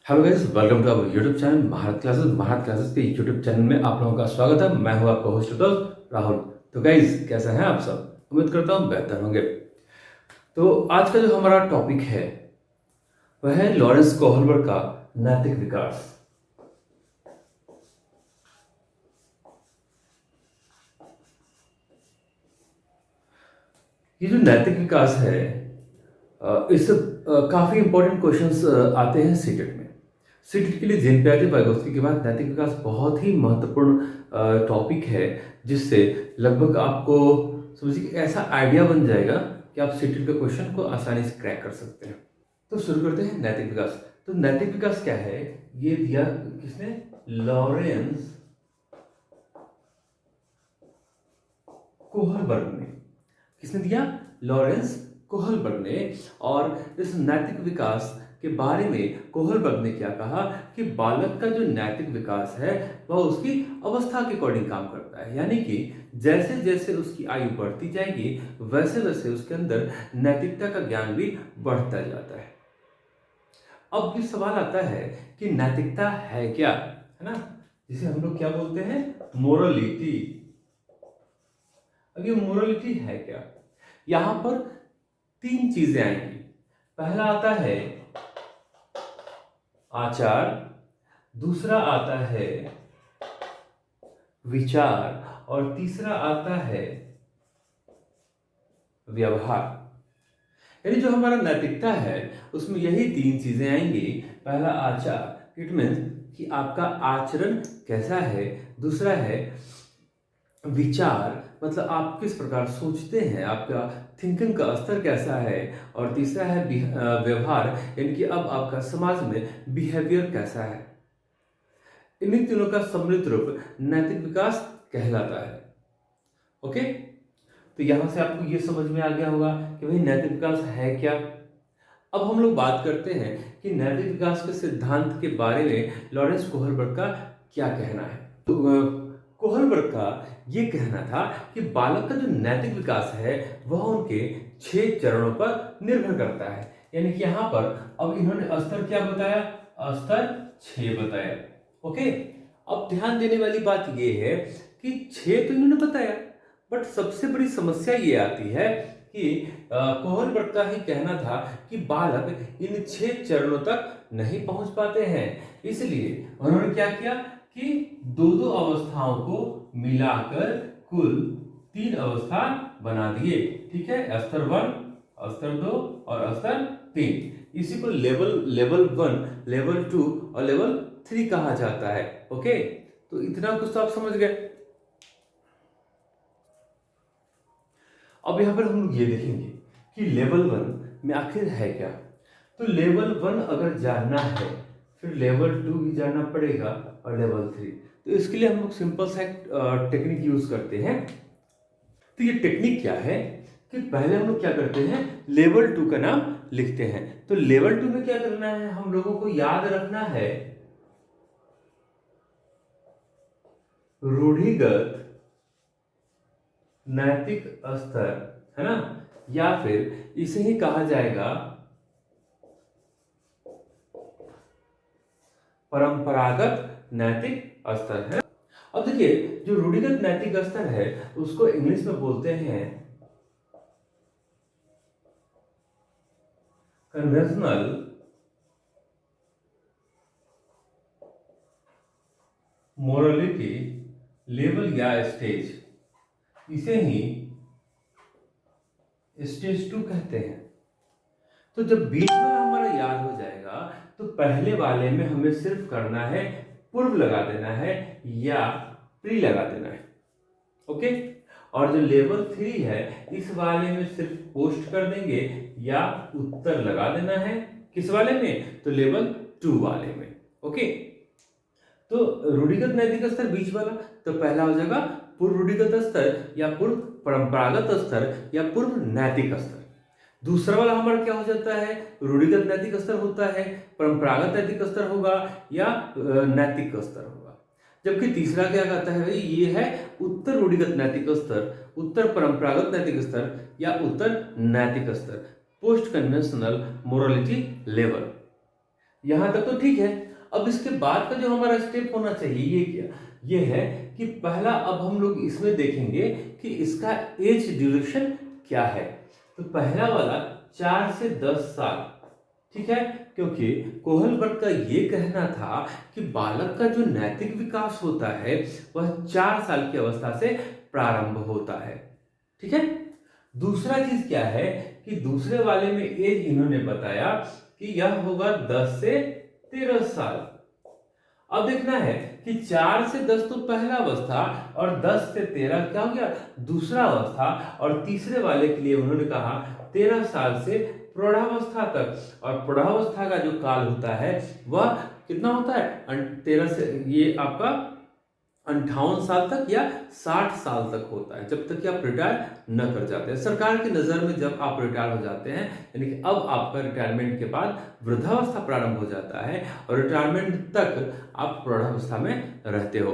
Hello guys, welcome to our YouTube channel Maharat classes के YouTube channel में आप लोगों का स्वागत है। मैं हूं आपका होस्ट दोस्त राहुल। तो गाइस, कैसे हैं आप सब? उम्मीद करता हूं बेहतर होंगे। तो आज का जो हमारा टॉपिक है वह है लॉरेंस कोहलबर्ग का नैतिक विकास। ये जो नैतिक विकास है, इससे काफी इंपॉर्टेंट क्वेश्चंस आते हैं सीटेट में। सीटेट के लिए जेन प्याजे वाइगोत्स्की के बाद नैतिक विकास बहुत ही महत्वपूर्ण टॉपिक है, जिससे लगभग आपको समझिए कि ऐसा आइडिया बन जाएगा कि आप सीटेट के क्वेश्चन को आसानी से क्रैक कर सकते हैं। तो शुरू करते हैं नैतिक विकास। तो नैतिक विकास क्या है, ये दिया किसने? लॉरेंस कोहलबर्ग ने। किसने दिया? लॉरेंस कोहलबर्ग ने। और इस नैतिक विकास के बारे में कोहलबर्ग ने क्या कहा कि बालक का जो नैतिक विकास है वह उसकी अवस्था के अकॉर्डिंग काम करता है, यानी कि जैसे जैसे उसकी आयु बढ़ती जाएगी वैसे वैसे उसके अंदर नैतिकता का ज्ञान भी बढ़ता जाता है। अब ये सवाल आता है कि नैतिकता है क्या, है ना, जिसे हम लोग क्या बोलते हैं? मोरलिटी। अब ये मोरलिटी है क्या? यहां पर तीन चीजें आएंगी। पहला आता है आचार, दूसरा आता है विचार और तीसरा आता है व्यवहार। यानी जो हमारा नैतिकता है उसमें यही तीन चीजें आएंगी। पहला आचार, इट मीन्स कि आपका आचरण कैसा है। दूसरा है विचार, मतलब आप किस प्रकार सोचते हैं, आपका थिंकिंग का स्तर कैसा है। और तीसरा है व्यवहार, यानी कि अब आपका समाज में बिहेवियर कैसा है। इन्हीं तीनों का सम्मिलित रूप नैतिक विकास कहलाता है। ओके, तो यहां से आपको ये समझ में आ गया होगा कि भाई नैतिक विकास है क्या। अब हम लोग बात करते हैं कि नैतिक विकास के सिद्धांत के बारे में लॉरेंस कोहलबर्ग का क्या कहना है। तो कोहलबर्ग का ये कहना था कि बालक का जो नैतिक विकास है वह उनके 6 चरणों पर निर्भर करता है। यानी कि यहाँ पर अब इन्होंने स्तर क्या बताया? स्तर 6 बताया। ओके, अब ध्यान देने वाली बात ये है कि 6 तो इन्होंने बताया, बट सबसे बड़ी समस्या ये आती है कि कोहलबर्ग का ही कहना था कि बालक इन 6 चरणों तक नहीं पहुंच पाते हैं। इसलिए उन्होंने क्या किया कि दो दो अवस्थाओं को मिलाकर कुल 3 अवस्था बना दिए। ठीक है, स्तर 1, स्तर 2 और स्तर 3। इसी को लेवल 1, लेवल 2 और लेवल 3 कहा जाता है। ओके, तो इतना कुछ तो आप समझ गए। अब यहां पर हम लोग ये देखेंगे कि लेवल 1 में आखिर है क्या। तो लेवल 1 अगर जानना है फिर लेवल 2 भी जानना पड़ेगा और लेवल 3। तो इसके लिए हम लोग सिंपल सा टेक्निक यूज करते हैं। तो ये टेक्निक क्या है कि पहले हम लोग क्या करते हैं, लेवल 2 का नाम लिखते हैं। तो लेवल 2 में क्या करना है, हम लोगों को याद रखना है रूढ़िगत नैतिक स्तर, है ना, या फिर इसे ही कहा जाएगा परंपरागत नैतिक स्तर, है। अब देखिए, जो रूढ़िगत नैतिक स्तर है उसको इंग्लिश में बोलते हैं कन्वेंशनल मोरालिटी लेवल या स्टेज। इसे ही स्टेज 2 कहते हैं। तो जब बीच वाला हमारा याद हो जाएगा तो पहले वाले में हमें सिर्फ करना है पूर्व लगा देना है या प्री लगा देना है। ओके, और जो लेवल 3 है इस वाले में सिर्फ पोस्ट कर देंगे या उत्तर लगा देना है। किस वाले में? तो लेवल 2 वाले में। ओके, तो रूढ़िगत नैतिक स्तर बीच वाला, तो पहला हो जाएगा पूर्व रूढ़िगत स्तर या पूर्व परंपरागत स्तर या पूर्व नैतिक स्तर। दूसरा वाला हमारा क्या हो जाता है? रूढ़िगत नैतिक स्तर होता है, परंपरागत नैतिक स्तर होगा या नैतिक स्तर होगा। जबकि तीसरा क्या कहता है भाई, ये है उत्तर रूढ़िगत नैतिक स्तर, उत्तर परंपरागत नैतिक स्तर या उत्तर नैतिक स्तर, पोस्ट कन्वेंशनल मोरालिटी लेवल। यहाँ तक तो ठीक है। अब इसके बाद का जो हमारा स्टेप होना चाहिए ये क्या, ये है कि पहला अब हम लोग इसमें देखेंगे कि इसका एज ड्यूरेशन क्या है। तो पहला वाला 4 से 10 साल, ठीक है, क्योंकि कोहलबर्ग का ये कहना था कि बालक का जो नैतिक विकास होता है वह 4 साल की अवस्था से प्रारंभ होता है, ठीक है। दूसरा चीज क्या है कि दूसरे वाले में एज इन्होंने बताया कि यह होगा 10 से 13 साल। अब देखना है कि 4 से 10 तो पहला अवस्था और 10 से 13 क्या हो गया, दूसरा अवस्था। और तीसरे वाले के लिए उन्होंने कहा 13 साल से प्रौढ़ावस्था तक। और प्रौढ़ावस्था का जो काल होता है वह कितना होता है, 13 से ये आपका 58 साल तक या 60 साल तक होता है, जब तक कि आप रिटायर न कर जाते हैं। सरकार की नज़र में जब आप रिटायर हो जाते हैं, यानी कि अब आपका रिटायरमेंट के बाद वृद्धावस्था प्रारंभ हो जाता है और रिटायरमेंट तक आप प्रौढ़ावस्था में रहते हो,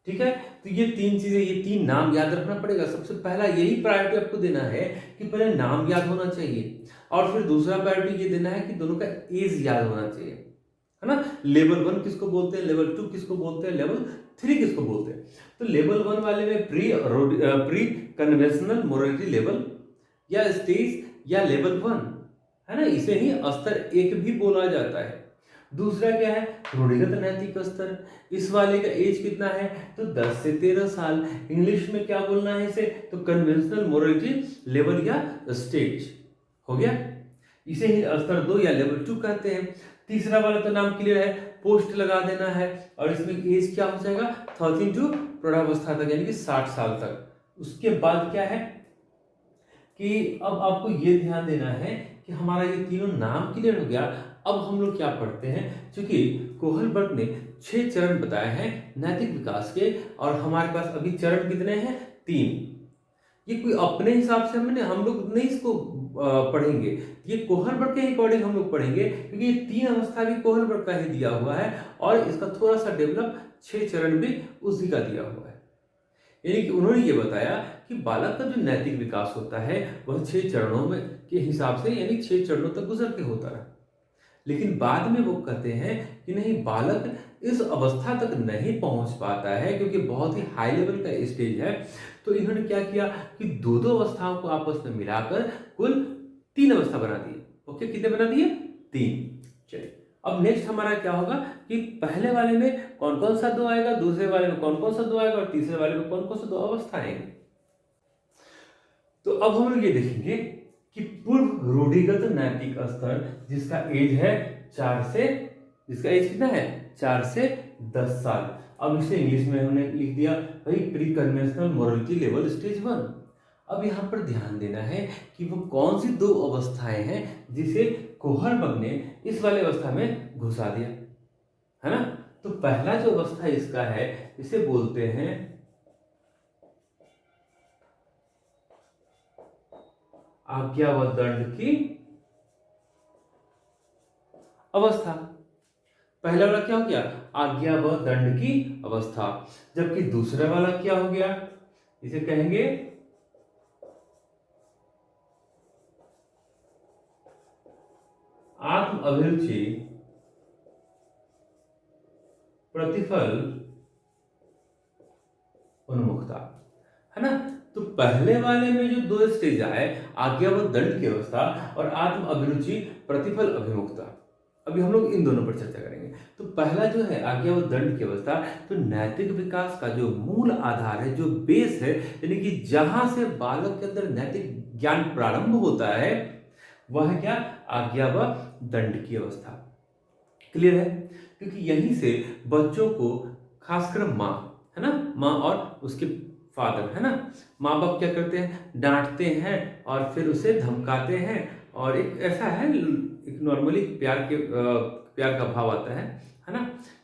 ठीक है। तो ये तीन चीजें, ये तीन नाम याद रखना पड़ेगा। सबसे पहला यही प्रायोरिटी आपको देना है कि पहले नाम याद होना चाहिए, और फिर दूसरा प्रायोरिटी ये देना है कि दोनों का एज याद होना चाहिए, है ना। लेवल 1 किसको बोलते हैं, लेवल 2 किसको बोलते हैं, लेवल 3 किसको बोलते हैं। तो लेवल 1 वाले में प्री कन्वेंशनल मोरालिटी लेवल या स्टेज या लेवल 1, है ना, इसे ही स्तर 1 भी बोला जाता है। दूसरा क्या है, रूढ़िगत नैतिक स्तर। इस वाले का एज कितना है, तो 10 से 13 साल। इंग्लिश में क्या बोलना है इसे, तो कन्वेंशनल मोरालिटी लेवल या स्टेज हो गया। इसे ही स्तर 2 या लेवल 2 कहते हैं। तीसरा वाला तो नाम क्लियर है, पोस्ट लगा देना है, और इसमें एज क्या हो जाएगा, 13 टू प्रौढ़ावस्था तक, यानी कि 60 साल तक। उसके बाद क्या है कि अब आपको ये ध्यान देना है कि हमारा ये तीनों नाम क्लियर हो गया। अब हम लोग क्या पढ़ते हैं, क्योंकि कोहलबर्ग ने 6 चरण बताए हैं नैतिक विकास के, और हमारे पास अभी चरण कितने हैं, 3। ये कोई अपने हिसाब से हमने, हम लोग नहीं इसको पढ़ेंगे, ये कोहलबर्ग के अकॉर्डिंग हम लोग पढ़ेंगे, क्योंकि ये 3 अवस्था भी कोहलबर्ग का ही दिया हुआ है, और इसका थोड़ा सा डेवलप 6 चरण भी उसी का दिया हुआ है। यानी कि उन्होंने ये बताया कि बालक का जो नैतिक विकास होता है वह 6 चरणों में के हिसाब से, यानी 6 चरणों तक गुजर के होता है। लेकिन बाद में वो कहते हैं कि नहीं, बालक इस अवस्था तक नहीं पहुंच पाता है क्योंकि बहुत ही हाई लेवल का स्टेज है। तो इन्होंने क्या किया कि दो दो अवस्थाओं को आपस में मिलाकर कुल 3 अवस्था बना दिए। ओके, कितने बना दिए, 3। चलिए, अब नेक्स्ट हमारा क्या होगा कि पहले वाले में कौन कौन सा 2 आएगा, दूसरे वाले में कौन कौन सा 2 आएगा, और तीसरे वाले में कौन कौन सा 2 अवस्था आएंगे। तो अब हम लोग ये देखेंगे कि पूर्व रूढ़िगत नैतिक स्तर जिसका एज है 4 से, जिसका एज कितना है, 4 से 10 साल। अब इसे इंग्लिश में हमने लिख दिया भाई pre conventional morality level stage 1। अब यहाँ पर ध्यान देना है कि वो कौन सी 2 अवस्थाएं हैं जिसे कोहलबर्ग ने इस वाले अवस्था में घुसा दिया, है ना। तो पहला जो अवस्था इसका है इसे बोलते हैं आज्ञा व दंड की अवस्था। पहला वाला क्या हो गया, आज्ञा व दंड की अवस्था। जबकि दूसरा वाला क्या हो गया, इसे कहेंगे आत्म अभिरुचि प्रतिफल उन्मुखता, है ना। तो पहले वाले में जो 2 स्टेज आए, आज्ञा व दंड की अवस्था और आत्म अभिरुचि प्रतिफल अभिमुखता, अभी हम लोग इन दोनों पर चर्चा करेंगे। तो पहला जो है आज्ञा व दंड की अवस्था, तो नैतिक विकास का जो मूल आधार है, जो बेस है, यानी कि जहां से बालक के अंदर नैतिक ज्ञान प्रारंभ होता है, वह है क्या, आज्ञा व दंड की अवस्था। क्लियर है, क्योंकि यहीं से बच्चों को, खासकर माँ, है ना, माँ और उसके फादर, है ना, माँ बाप क्या करते हैं, डांटते हैं और फिर उसे धमकाते हैं, और एक ऐसा है, एक नॉर्मली प्यार का भाव आता है ना,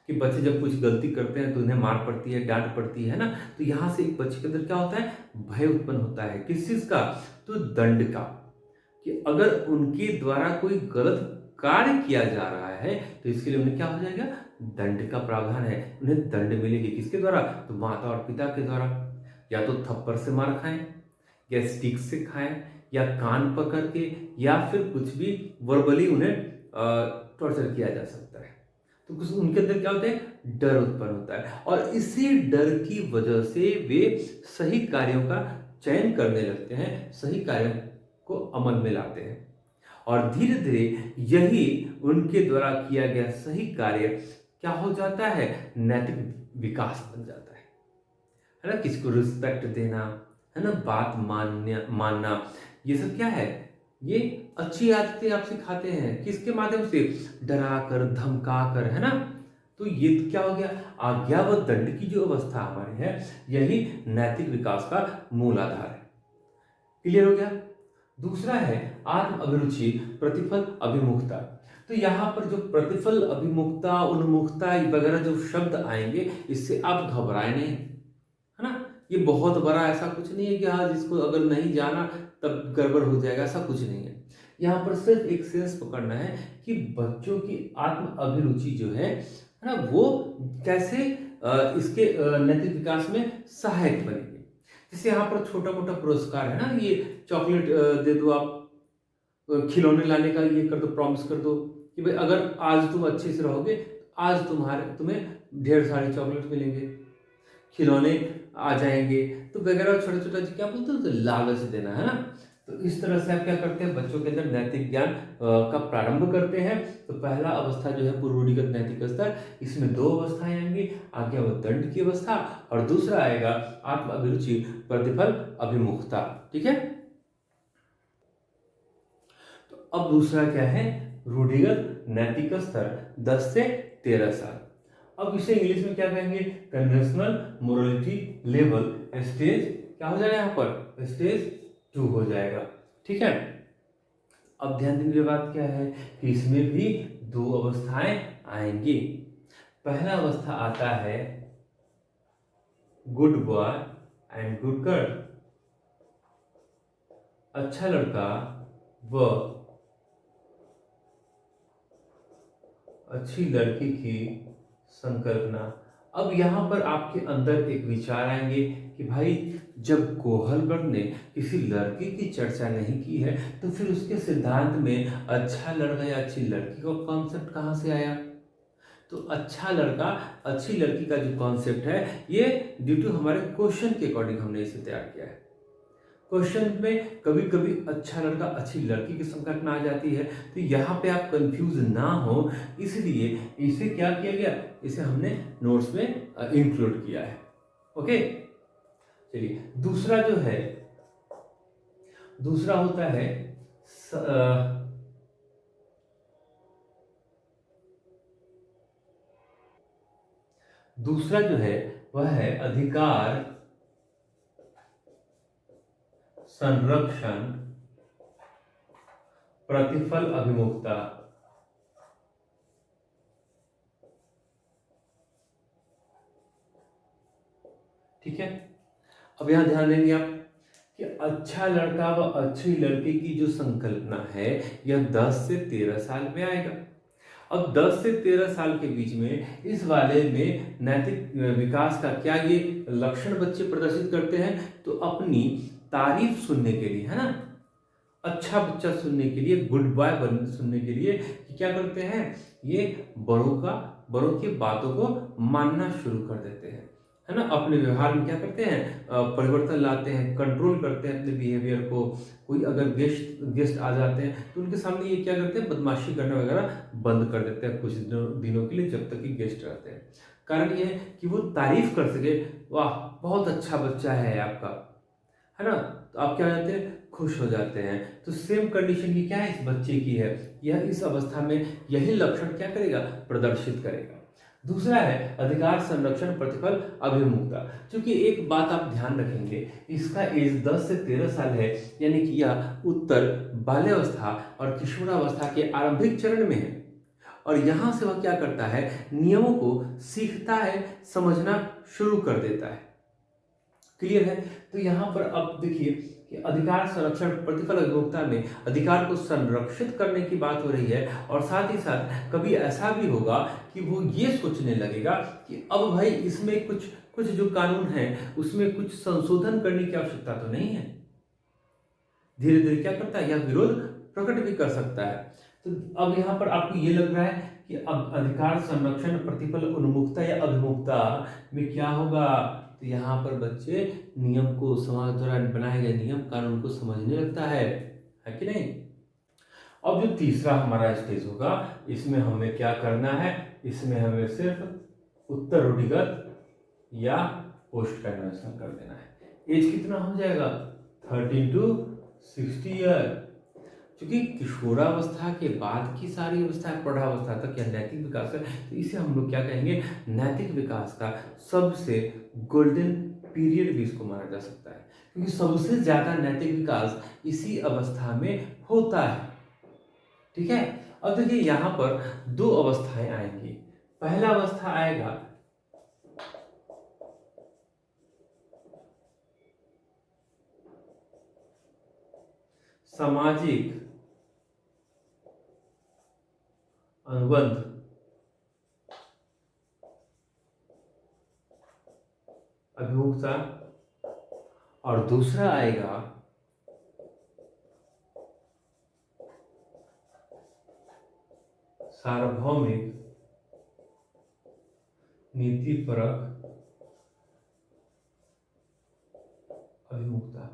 कि बच्चे जब कुछ गलती करते हैं तो उन्हें मार पड़ती है, डांट पड़ती है ना। तो यहाँ से एक बच्चे के अंदर क्या होता है, भय उत्पन्न होता है, किस चीज का, तो दंड का, कि अगर उनके द्वारा कोई गलत कार्य किया जा रहा है तो इसके लिए उन्हें क्या हो जाएगा, दंड का प्रावधान है, उन्हें दंड मिलेगी। किसके द्वारा, तो माता और पिता के द्वारा, या तो थप्पड़ से मार खाएं, या स्टिक से खाएं, या कान पकड़ के, या फिर कुछ भी वर्बली उन्हें टॉर्चर किया जा सकता है। तो कुछ उनके अंदर क्या होता है, डर उत्पन्न होता है, और इसी डर की वजह से वे सही कार्यों का चयन करने लगते हैं, सही कार्यों को अमल में लाते हैं, और धीरे धीरे यही उनके द्वारा किया गया सही कार्य क्या हो जाता है, नैतिक विकास बन जाता है ना। किसी को रिस्पेक्ट देना, है ना, बात मानना, ये सब क्या है, ये अच्छी आदतें आप सिखाते हैं। किसके माध्यम से, डरा कर, धमका कर, है ना। तो ये क्या हो गया, आज्ञा व दंड की जो अवस्था हमारी है, यही नैतिक विकास का मूल आधार है। क्लियर हो गया। दूसरा है आत्म अभिरुचि, प्रतिफल अभिमुखता। तो यहाँ पर जो प्रतिफल अभिमुखता, उन्मुखता वगैरह जो शब्द आएंगे, इससे आप घबराए नहीं, है ना। ये बहुत बड़ा ऐसा कुछ नहीं है कि हाँ जिसको अगर नहीं जाना तब गड़बड़ हो जाएगा, ऐसा कुछ नहीं है। यहाँ पर सिर्फ एक सेंस पकड़ना है कि बच्चों की आत्म अभिरुचि जो है ना, वो कैसे इसके नैतिक विकास में सहायक बनेगी। जैसे यहाँ पर छोटा मोटा पुरस्कार है ना, ये चॉकलेट दे दो, आप खिलौने लाने का ये कर दो, प्रॉमिस कर दो कि भाई अगर आज तुम अच्छे से रहोगे, आज तुम्हें ढेर सारे चॉकलेट मिलेंगे, खिलौने आ जाएंगे, तो वगैरह छोटा छोटा क्या बोलते हैं, तो लालच देना, है ना। तो इस तरह से आप क्या करते हैं, बच्चों के अंदर नैतिक ज्ञान का प्रारंभ करते हैं। तो पहला अवस्था जो है पूर्वरूढ़िगत नैतिक स्तर, इसमें दो अवस्थाएं आएंगी, आज्ञा व दंड की अवस्था, और दूसरा आएगा आत्म अभिरुचि, प्रतिफल अभिमुखता। ठीक है। तो अब दूसरा क्या है, रूढ़िगत नैतिक स्तर 10 से 13 साल। अब इसे इंग्लिश में क्या कहेंगे, कन्वेंशनल मोरालिटी लेवल स्टेज क्या हो जाएगा, यहाँ पर स्टेज 2 हो जाएगा। ठीक है। अब ध्यान देने की बात क्या है कि इसमें भी दो अवस्थाएं आएंगी। पहला अवस्था आता है good boy and good girl, अच्छा लड़का व अच्छी लड़की की संकल्पना। अब यहाँ पर आपके अंदर एक विचार आएंगे कि भाई जब कोहलबर्ग ने किसी लड़की की चर्चा नहीं की है, तो फिर उसके सिद्धांत में अच्छा लड़का या अच्छी लड़की का कॉन्सेप्ट कहाँ से आया। तो अच्छा लड़का अच्छी लड़की का जो कॉन्सेप्ट है, ये ड्यू टू हमारे क्वेश्चन के अकॉर्डिंग हमने इसे तैयार किया है। क्वेश्चन में कभी कभी अच्छा लड़का अच्छी लड़की की संकल्पना आ जाती है, तो यहाँ पे आप कंफ्यूज ना हो, इसलिए इसे क्या किया गया, इसे हमने नोट्स में इंक्लूड किया है। ओके, चलिए दूसरा जो है, दूसरा होता है दूसरा जो है वह है अधिकार संरक्षण प्रतिफल अभिमुखता। ठीक है। अब यहां ध्यान देंगे आप कि अच्छा लड़का व अच्छी लड़की की जो संकल्पना है, यह 10 से 13 साल में आएगा। अब 10 से 13 साल के बीच में इस वाले में नैतिक विकास का क्या ये लक्षण बच्चे प्रदर्शित करते हैं, तो अपनी तारीफ सुनने के लिए, है ना, अच्छा बच्चा सुनने के लिए, गुड बॉय सुनने के लिए क्या करते हैं, ये बड़ों की बातों को मानना शुरू कर देते हैं, है ना। अपने व्यवहार में क्या करते हैं, परिवर्तन लाते हैं, कंट्रोल करते हैं अपने बिहेवियर को। कोई अगर गेस्ट आ जाते हैं तो उनके सामने ये क्या करते हैं, बदमाशी करना वगैरह बंद कर देते हैं कुछ दिनों के लिए, जब तक कि गेस्ट रहते हैं। कारण ये है कि वो तारीफ कर सके, वाह बहुत अच्छा बच्चा है आपका, है ना। तो आप क्या हो जाते हैं, खुश हो जाते हैं। तो सेम कंडीशन की क्या है, इस बच्चे की है, यह इस अवस्था में यही लक्षण क्या करेगा, प्रदर्शित करेगा। दूसरा है अधिकार संरक्षण प्रतिफल अभिमुखता। क्योंकि एक बात आप ध्यान रखेंगे, इसका एज 10 से 13 साल है, यानी कि यह उत्तर बाल्यावस्था और किशोरावस्था के आरंभिक चरण में है, और यहां से वह क्या करता है, नियमों को सीखता है, समझना शुरू कर देता है। क्लियर है। तो यहां पर अब देखिए कि अधिकार संरक्षण प्रतिफल अभिमुखता में अधिकार को संरक्षित करने की बात हो रही है, और साथ ही साथ कभी ऐसा भी होगा कि वो ये सोचने लगेगा कि अब भाई इसमें कुछ जो कानून है उसमें कुछ संशोधन करने की आवश्यकता तो नहीं है। धीरे धीरे क्या करता है, यह विरोध प्रकट भी कर सकता है। तो अब यहाँ पर आपको ये लग रहा है कि अब अधिकार संरक्षण प्रतिफल उन्मुखता या अभिमुखता में क्या होगा। तो यहाँ पर बच्चे नियम को, समाज द्वारा बनाए गए नियम कानून को समझने लगता है कि नहीं। अब जो तीसरा हमारा स्टेज होगा, इसमें हमें क्या करना है, इसमें हमें सिर्फ उत्तर रूढ़िगत या पोस्ट कन्वेंशनल कर देना है। एज कितना हो जाएगा, 13 to 60 ईयर। क्योंकि किशोरावस्था के बाद की सारी अवस्था प्रौढ़ावस्था तक या नैतिक विकास है, तो इसे हम लोग क्या कहेंगे, नैतिक विकास का सबसे गोल्डन पीरियड भी इसको माना जा सकता है, क्योंकि सबसे ज्यादा नैतिक विकास इसी अवस्था में होता है। ठीक है। अब देखिए यहाँ पर दो अवस्थाएं आएंगी। पहला अवस्था आएगा सामाजिक अनुबंध अभिमुखता, और दूसरा आएगा सार्वभौमिक नीतिपरक अभिमुखता।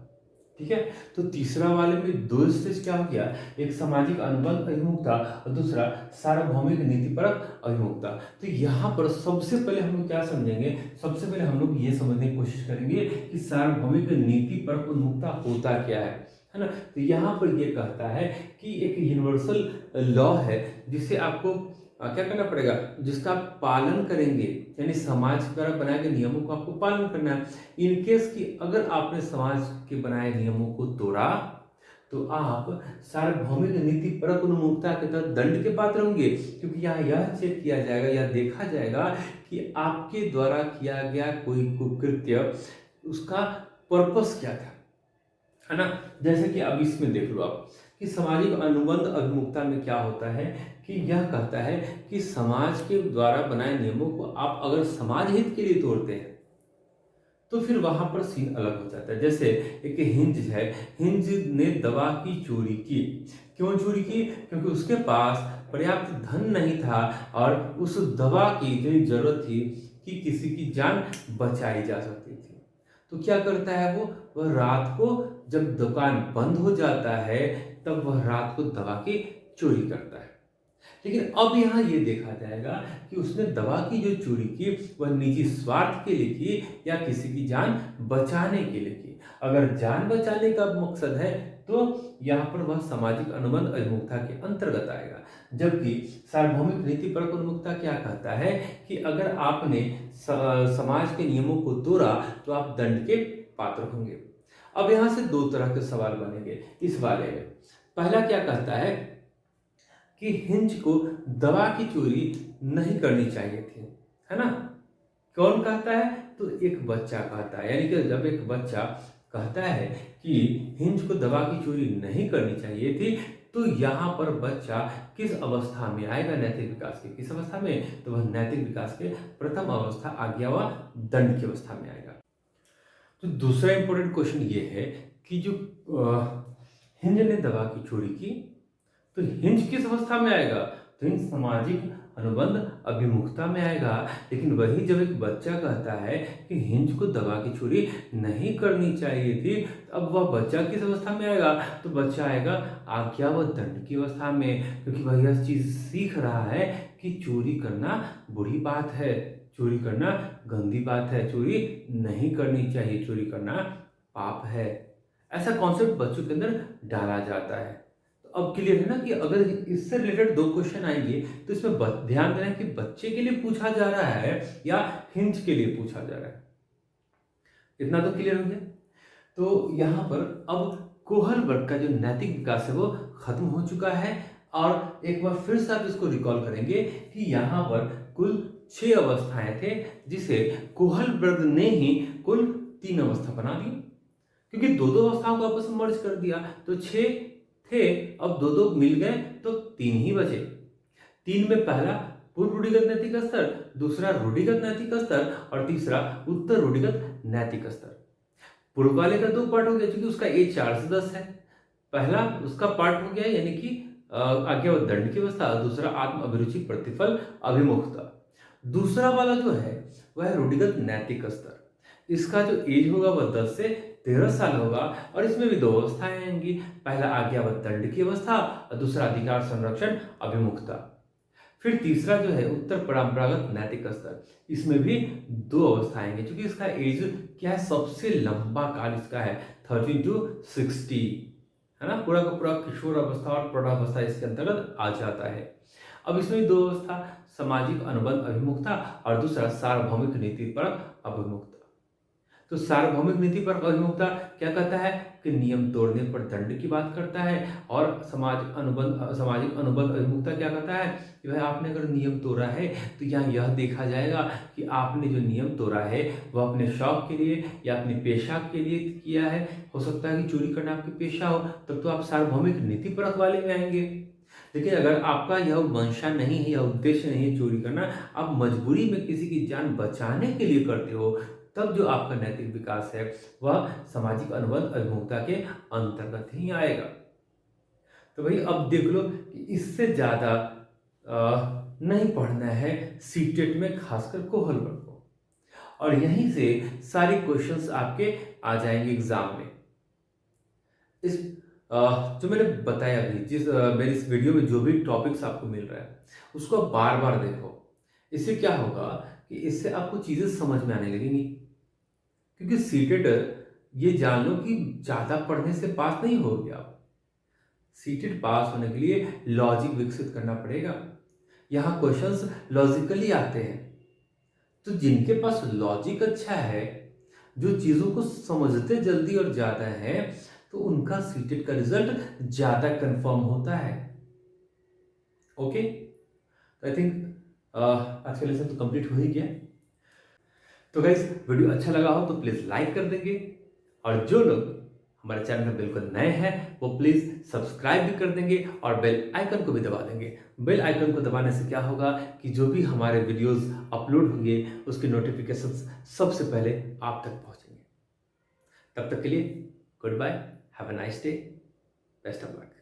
ठीक है। तो तीसरा वाले में दो स्टेज क्या हो गया, एक सामाजिक अनुबंध अभिमुखता और दूसरा सार्वभौमिक नीतिपरक अभिमुखता। तो यहाँ पर सबसे पहले हम लोग क्या समझेंगे, सबसे पहले हम लोग ये समझने की कोशिश करेंगे कि सार्वभौमिक नीतिपरक उन्मुखता होता क्या है ना। तो यहाँ पर ये कहता है कि एक यूनिवर्सल लॉ है जिसे आपको क्या करना पड़ेगा, जिसका आप पालन करेंगे, यानी समाज द्वारा बनाए गए नियमों को आपको पालन करना है। इन केस कि अगर आपने समाज के बनाए नियमों को तोड़ा तो आप सार्वभौमिक नीतिपरक उन्मुखता के तहत दंड के पात्र होंगे, क्योंकि यहाँ यह चेक किया जाएगा या देखा जाएगा कि आपके द्वारा किया गया कोई कुकृत्य, उसका पर्पस क्या था, है ना। जैसे कि अब इसमें देख लो आप कि सामाजिक अनुबंध अभिमुखता में क्या होता है कि यह कहता है कि समाज के द्वारा बनाए नियमों को आप अगर समाज हित के लिए तोड़ते हैं तो फिर वहां पर सीन अलग हो जाता है। जैसे एक हिंज है, हिंज ने दवा की चोरी की। क्यों चोरी की, क्योंकि उसके पास पर्याप्त धन नहीं था और उस दवा की इतनी जरूरत थी कि किसी की जान बचाई जा सकती थी। तो क्या करता है वह रात को जब दुकान बंद हो जाता है तब वह रात को दवा की चोरी करता है। लेकिन अब यहाँ ये देखा जाएगा कि उसने दवा की जो चोरी की वह निजी स्वार्थ के लिए की या किसी की जान बचाने के लिए की। अगर जान बचाने का मकसद है तो यहाँ पर वह सामाजिक अनुबंध अभिमुखता के अंतर्गत आएगा। जबकि सार्वभौमिक नीतिपरक उन्मुखता क्या कहता है कि अगर आपने समाज के नियमों को तोड़ा तो आप दंड के पात्र होंगे। अब यहाँ से दो तरह के सवाल बनेंगे इस बारे में। पहला क्या कहता है कि हिंज को दवा की चोरी नहीं करनी चाहिए थी, है ना। कौन कहता है, तो एक बच्चा कहता है। यानी कि जब एक बच्चा कहता है कि हिंज को दवा की चोरी नहीं करनी चाहिए थी, तो यहाँ पर बच्चा किस अवस्था में आएगा, नैतिक विकास के किस अवस्था में, तो वह नैतिक विकास के प्रथम अवस्था आज्ञा व दंड की अवस्था में आएगा। तो दूसरा इंपॉर्टेंट क्वेश्चन ये है कि जो हिंज ने दवा की चोरी की तो हिंज किस अवस्था में आएगा, तो हिंज सामाजिक अनुबंध अभिमुखता में आएगा। लेकिन वही जब एक बच्चा कहता है कि हिंज को दवा की चोरी नहीं करनी चाहिए थी, अब वह बच्चा किस अवस्था में आएगा, तो बच्चा आएगा आज्ञा व दंड की अवस्था में, क्योंकि वह यह चीज सीख रहा है कि चोरी करना बुरी बात है, चोरी करना गंदी बात है, चोरी नहीं करनी चाहिए, चोरी करना पाप है। ऐसा कॉन्सेप्ट बच्चों के अंदर डाला जाता है। तो अब क्लियर है ना कि अगर इससे रिलेटेड दो क्वेश्चन आएंगे तो इसमें ध्यान देना है कि बच्चे के लिए पूछा जा रहा है या हिंज के लिए पूछा जा रहा है। इतना तो क्लियर हो गया। तो यहाँ पर अब कोहलबर्ग का जो नैतिक विकास है वो खत्म हो चुका है। और एक बार फिर से आप इसको रिकॉल करेंगे कि यहाँ पर कुल 6 अवस्थाएं थे, जिसे कोहलबर्ग ने ही कुल 3 अवस्था बना दी, क्योंकि दो दो अवस्थाओं को आपस में मर्ज कर दिया। तो 6 थे, अब दो दो मिल गए तो 3 ही बचे। 3 में पहला पूर्व रूढ़िगत नैतिक स्तर, दूसरा रूढ़िगत नैतिक स्तर और तीसरा उत्तर रूढ़िगत नैतिक स्तर। पूर्व वाले का 2 पार्ट हो गया, क्योंकि उसका एज 4 से 10 है। पहला उसका पार्ट हो गया यानी कि आज्ञा व दंड की अवस्था, दूसरा आत्म अभिरुचि प्रतिफल अभिमुखता। दूसरा वाला जो है वह है रूढ़िगत नैतिक स्तर। इसका जो एज होगा वह 10 से 13 साल होगा और इसमें भी दो अवस्थाएं आएंगी। पहला आज्ञा व दंड की अवस्था और दूसरा अधिकार संरक्षण अभिमुखता। फिर तीसरा जो है उत्तर परंपरागत नैतिक स्तर। इसमें भी दो अवस्थाएं आएंगी क्योंकि इसका एज क्या है, सबसे लंबा काल इसका है 13 to 60, है ना। पूरा का पूरा किशोर अवस्था और प्रौढ़ावस्था इसके अंतर्गत आ जाता है। अब इसमें भी दो अवस्था, सामाजिक अनुबंध अभिमुखता और दूसरा सार्वभौमिक नीति पर अभिमुखता। तो सार्वभौमिक नीति पर अभिमुखता क्या कहता है कि नियम तोड़ने पर दंड की बात करता है, और सामाजिक अनुबंध अभिमुखता क्या कहता है कि भाई आपने अगर नियम तोड़ा है तो यहाँ यह देखा जाएगा कि आपने जो नियम तोड़ा है वह अपने शौक के लिए या अपने पेशा के लिए किया है। हो सकता है कि चोरी करना आपके पेशा हो, तब तो आप सार्वभौमिक नीति परख वाले में आएंगे। लेकिन अगर आपका यह मंशा नहीं है, यह उद्देश्य नहीं है चोरी करना, आप मजबूरी में किसी की जान बचाने के लिए करते हो, तब जो आपका नैतिक विकास है वह सामाजिक अनुबंध अभिमुखता के अंतर्गत ही आएगा। तो भाई अब देख लो कि इससे ज्यादा नहीं पढ़ना है सीटेट में, खासकर कोहल वर्ग को, और यहीं से सारे क्वेश्चंस आपके आ जाएंगे एग्जाम में। इस जो मैंने बताया अभी, मेरी इस वीडियो में जो भी टॉपिक्स आपको मिल रहा है उसको बार बार देखो। इससे क्या होगा कि इससे आपको चीजें समझ में आने लगेंगी। क्योंकि सीटेट, ये जान लो कि ज्यादा पढ़ने से पास नहीं होगे आप। सीटेट पास होने के लिए लॉजिक विकसित करना पड़ेगा। यहाँ क्वेश्चंस लॉजिकली आते हैं, तो जिनके पास लॉजिक अच्छा है, जो चीजों को समझते जल्दी और ज्यादा है, तो उनका सीटेट का रिजल्ट ज्यादा कंफर्म होता है। ओके, आई थिंक आज का लेसन तो कंप्लीट हो ही गया। तो गाइस, वीडियो अच्छा लगा हो तो प्लीज लाइक कर देंगे, और जो लोग हमारे चैनल में बिल्कुल नए हैं वो प्लीज सब्सक्राइब भी कर देंगे और बेल आइकन को भी दबा देंगे। बेल आइकन को दबाने से क्या होगा कि जो भी हमारे वीडियोस अपलोड होंगे उसके नोटिफिकेशंस सबसे पहले आप तक पहुंचेंगे। तब तक के लिए goodbye, have a nice day, best of luck.